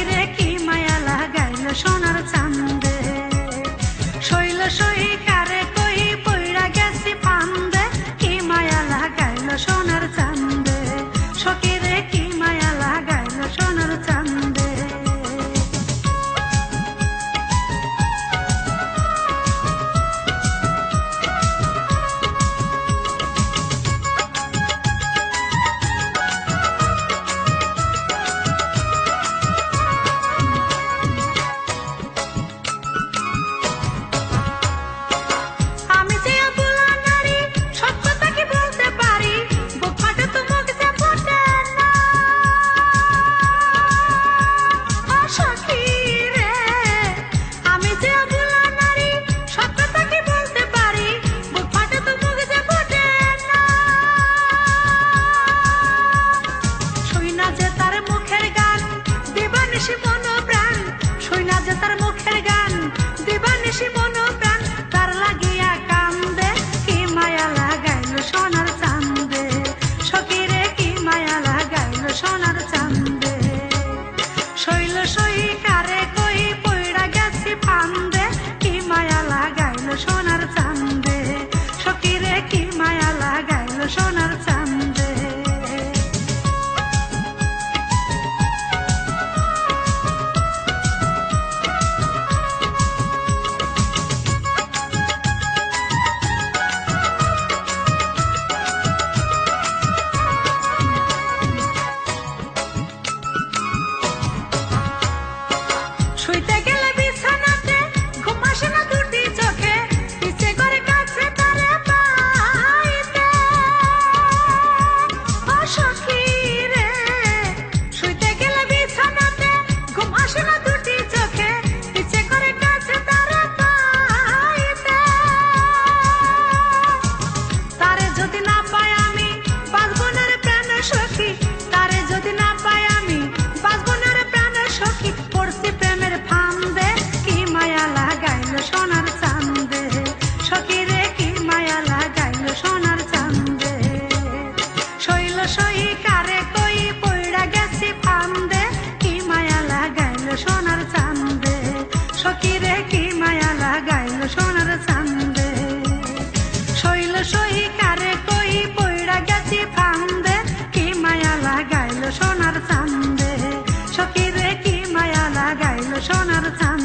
সখীরে কি মায়া লাগাইল সোনার চান্দে শৈল সহি কারে কই পইড়া গেছি ফান্দে কি মায়া লাগাইল সোনার চান্দে সখীরে কি মায়া লাগাইল সোনার চান্দে সোনার চান্দে সখীরে কি মায়া লাগাইল সোনার চান্দে শুইতে গেলে বিছানাতে ঘুম আসে না দুটি চোখে ইচ্ছে করে কাছে তারে পাইতে ও সখী রে শুইতে গেলে বিছানাতে ঘুম আসে না দুটি চোখে ইচ্ছে করে কাছে তারে পাইতে তারে যদি না পাই আমি বাঁচব না রে প্রাণ সখী তারে যদি না পাই আমি বাঁচব না রে প্রাণ সখী পড়ছি প্রেমের ফান্দে কি মায়া লাগাইল সোনার চান্দে সখীরে কি মায়া লাগাইল সোনার চান্দে শৈল সহি কারে কই পইড়া গেছি ফান্দে কি মায়া লাগাইল সোনার চান্দে সখীরে কি মায়া লাগাইল সোনার চান্দে শৈল সহি কারে কই পইড়া গেছি ফান্দে কি মায়া লাগাইল সোনার চান্দে সখীরে কি মায়া লাগাইল সোনার চান্দে